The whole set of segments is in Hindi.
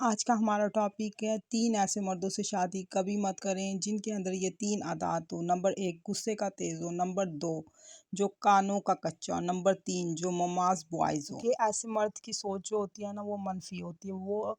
आज का हमारा टॉपिक है 3 ऐसे मर्दों से शादी कभी मत करें जिनके अंदर ये 3 आदात हो। नंबर 1 गुस्से का तेज हो, नंबर 2 जो कानों का कच्चा हो, नंबर 3 जो ममाज बॉयज हो। ये ऐसे मर्द की सोच जो होती है ना वो मनफी होती है। वो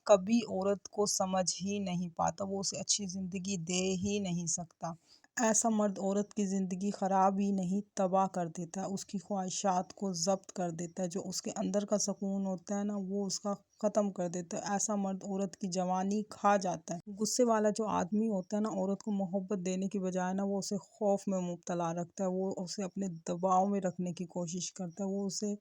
कभी औरत को समझ ही नहीं पाता, वो उसे अच्छी ज़िंदगी दे ही नहीं सकता। ऐसा मर्द औरत की ज़िंदगी ख़राब ही नहीं तबाह कर देता है, उसकी ख्वाहिशात को ज़ब्त कर देता है, जो उसके अंदर का सुकून होता है ना वो उसका ख़त्म कर देता है। ऐसा मर्द औरत की जवानी खा जाता है। गुस्से वाला जो आदमी होता है ना औरत को मोहब्बत देने की बजाय ना वो उसे खौफ में मुब्तला रखता है, वो उसे अपने दबाव में रखने की कोशिश करता है, वो उसे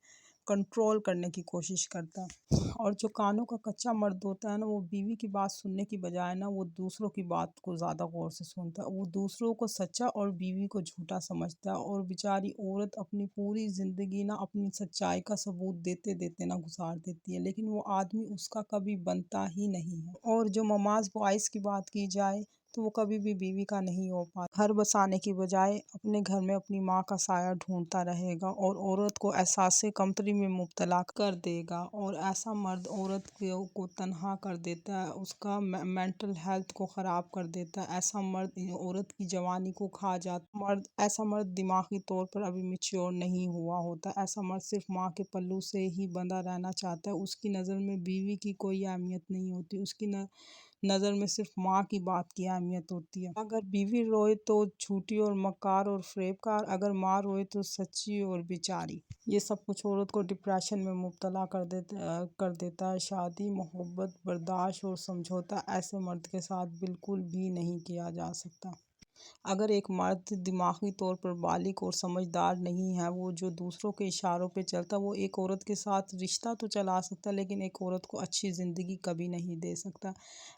कंट्रोल करने की कोशिश करता है। और जो कानों का कच्चा मर्द होता है ना वो बीवी की बात सुनने की बजाय ना वो दूसरों की बात को ज़्यादा गौर से सुनता है। वो दूसरों को सच्चा और बीवी को झूठा समझता है, और बेचारी औरत अपनी पूरी ज़िंदगी ना अपनी सच्चाई का सबूत देते देते ना गुजार देती है, लेकिन वो आदमी उसका कभी बनता ही नहीं है। और जो ममाज बॉयज़ की बात की जाए तो वो कभी भी बीवी का नहीं हो पाता। घर बसाने की बजाय अपने घर में अपनी माँ का साया ढूंढता रहेगा और औरत को एहसास कमतरी में मुब्तला कर देगा। और ऐसा मर्द औरत को तन्हा कर देता है, उसका मेंटल हेल्थ को ख़राब कर देता है। ऐसा मर्द औरत की जवानी को खा जाता मर्द ऐसा मर्द दिमागी तौर पर अभी मैच्योर नहीं हुआ होता। ऐसा मर्द सिर्फ माँ के पल्लू से ही बंधा रहना चाहता है। उसकी नज़र में बीवी की कोई अहमियत नहीं होती, उसकी नज़र में सिर्फ माँ की बात की अहमियत होती है। अगर बीवी रोए तो झूठी और मक्कार और फ़रेबकार, अगर माँ रोए तो सच्ची और बेचारी। ये सब कुछ औरत को डिप्रेशन में मुब्तला कर देता है। शादी, मोहब्बत, बर्दाश्त और समझौता ऐसे मर्द के साथ बिल्कुल भी नहीं किया जा सकता। अगर एक मर्द दिमागी तौर पर बालिग और समझदार नहीं है, वो जो दूसरों के इशारों पे चलता, वो एक औरत के साथ रिश्ता तो चला सकता है लेकिन एक औरत को अच्छी ज़िंदगी कभी नहीं दे सकता।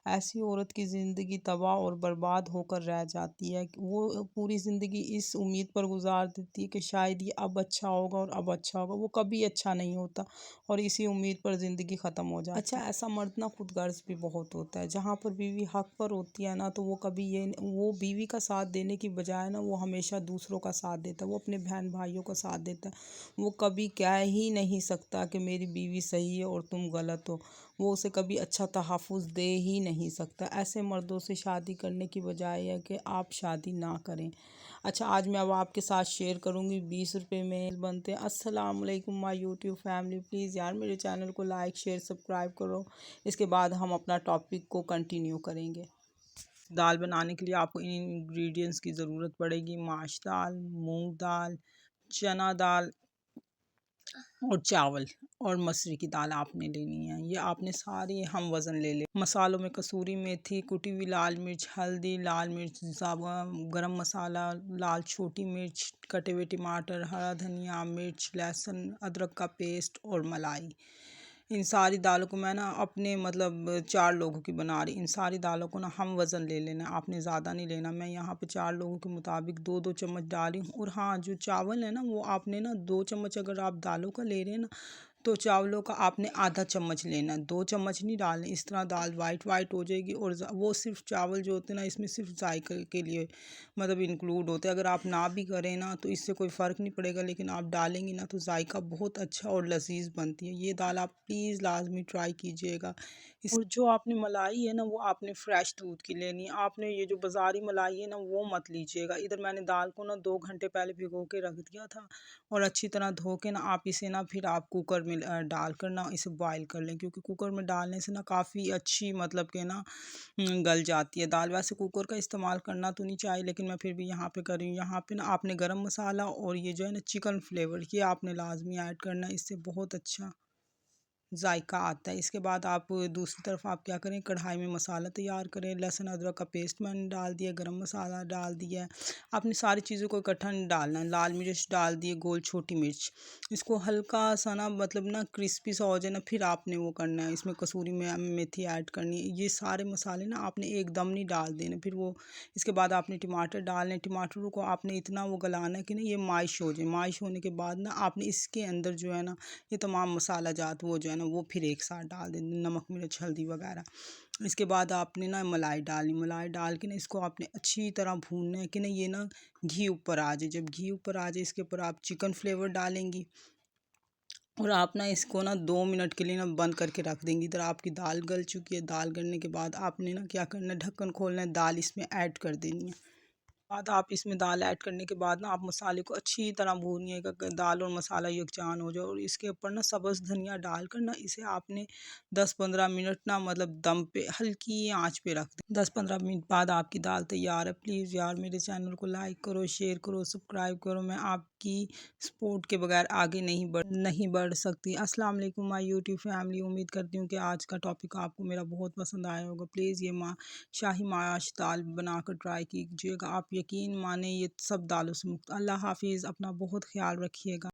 ऐसी औरत की ज़िंदगी तबाह और बर्बाद होकर रह जाती है। वो पूरी ज़िंदगी इस उम्मीद पर गुजार देती है कि शायद ये अब अच्छा होगा और अब अच्छा होगा, वो कभी अच्छा नहीं होता और इसी उम्मीद पर ज़िंदगी ख़त्म हो जाती है। अच्छा, ऐसा मर्द ना खुदगर्ज़ भी बहुत होता है। जहाँ पर बीवी हक़ पर होती है ना तो वो कभी ये वो बीवी का साथ देने की बजाय ना वो हमेशा दूसरों का साथ देता है, वो अपने बहन भाइयों का साथ देता है। वो कभी कह ही नहीं सकता कि मेरी बीवी सही है और तुम गलत हो, वो उसे कभी अच्छा तहफ़्फ़ुज़ दे ही नहीं सकता। ऐसे मर्दों से शादी करने की बजाय है कि आप शादी ना करें। अच्छा, आज मैं अब आपके साथ शेयर करूंगी 20 रुपए में बनते हैं। अस्सलाम वालेकुम माय यूट्यूब फैमिली, प्लीज़ यार मेरे चैनल को लाइक शेयर सब्सक्राइब करो। इसके बाद हम अपना टॉपिक को कंटिन्यू करेंगे। दाल बनाने के लिए आपको इन इंग्रेडिएंट्स की ज़रूरत पड़ेगी: माश दाल, मूंग दाल, चना दाल और चावल और मसूर की दाल आपने लेनी है। ये आपने सारी हम वज़न ले ले। मसालों में कसूरी मेथी, कुटी हुई लाल मिर्च, हल्दी, लाल मिर्च, गरम मसाला, लाल छोटी मिर्च, कटे हुए टमाटर, हरा धनिया, मिर्च, लहसुन, अदरक का पेस्ट और मलाई। इन सारी दालों को मैं ना अपने मतलब 4 लोगों की बना रही। इन सारी दालों को ना हम वज़न ले लेना, आपने ज़्यादा नहीं लेना। मैं यहाँ पे 4 लोगों के मुताबिक 2-2 चम्मच डाल रही हूँ। और हाँ, जो चावल है ना वो आपने ना 2 चम्मच, अगर आप दालों का ले रहे हैं ना तो चावलों का आपने आधा चम्मच लेना, 2 चम्मच नहीं डालने। इस तरह दाल वाइट वाइट हो जाएगी। और वो सिर्फ चावल जो होते हैं ना इसमें सिर्फ जायके के लिए मतलब इंक्लूड होते हैं। अगर आप ना भी करें ना तो इससे कोई फ़र्क नहीं पड़ेगा, लेकिन आप डालेंगी ना तो जायका बहुत अच्छा और लजीज बनती है। ये दाल आप प्लीज़ लाजमी ट्राई कीजिएगा। और जो आपने मलाई है ना वो आपने फ्रेश दूध की लेनी है। आपने ये जो बाज़ारी मलाई है ना वो मत लीजिएगा। इधर मैंने दाल को ना 2 घंटे पहले भिगो के रख दिया था और अच्छी तरह धो के ना आप इसे ना फिर आप कुकर में डाल कर ना इसे बॉईल कर लें, क्योंकि कुकर में डालने से ना काफ़ी अच्छी मतलब कि ना गल जाती है दाल। वैसे कुकर का इस्तेमाल करना तो नहीं चाहिए, लेकिन मैं फिर भी यहाँ पे कर रही हूँ। यहाँ पे ना आपने गरम मसाला और ये जो है ना चिकन फ्लेवर ये आपने लाजमी ऐड करना है, इससे बहुत अच्छा जायका आता है। इसके बाद आप दूसरी तरफ आप क्या करें, कढ़ाई में मसाला तैयार करें। लहसुन अदरक का पेस्ट मैंने डाल दिया, गरम मसाला डाल दिया है। आपने सारी चीज़ों को इकट्ठा नहीं डालना है। लाल मिर्च डाल दिए, गोल छोटी मिर्च। इसको हल्का सा ना मतलब ना क्रिस्पी सा हो जाए ना फिर आपने वो करना है, इसमें कसूरी में मेथी ऐड करनी है। ये सारे मसाले ना आपने एकदम नहीं डाल देने। फिर वो इसके बाद आपने टमाटर डालने, टमाटरों को आपने इतना वो गलाना है कि ना ये माइश हो जाए। माइश होने के बाद ना आपने इसके अंदर जो है ना ये तमाम मसाला जात वो जो है ना वो फिर एक साथ डाल दें, नमक मिर्च हल्दी वगैरह। इसके बाद आपने ना मलाई डाली, मलाई डाल के ना इसको आपने अच्छी तरह भूनना है कि ना ये ना घी ऊपर आ जाए। जब घी ऊपर आ जाए इसके ऊपर आप चिकन फ्लेवर डालेंगी और आप ना इसको ना 2 मिनट के लिए ना बंद करके रख देंगे। इधर आपकी दाल गल चुकी है। दाल गलने के बाद आपने ना क्या करना है, ढक्कन खोलना है, दाल इसमें ऐड कर देनी है। बाद आप इसमें दाल ऐड करने के बाद ना आप मसाले को अच्छी तरह भूनिएगा कि दाल और मसाला यकजान हो जाए। और इसके ऊपर ना सब्ज़ धनिया डालकर ना इसे आपने 10-15 मिनट ना मतलब दम पे हल्की आंच पे रख दें। 10-15 मिनट बाद आपकी दाल तैयार है। प्लीज़ यार मेरे चैनल को लाइक करो, शेयर करो, सब्सक्राइब करो। मैं आपकी सपोर्ट के बगैर आगे नहीं बढ़ सकती। अस्सलाम वालेकुम माय यूट्यूब फैमिली। उम्मीद करती हूँ कि आज का टॉपिक आपको मेरा बहुत पसंद आया होगा। प्लीज़ ये शाही माश दाल बनाकर ट्राई कीजिएगा। आप यकीन माने ये सब दालों से मुक्त। अल्लाह हाफिज़। अपना बहुत ख्याल रखिएगा।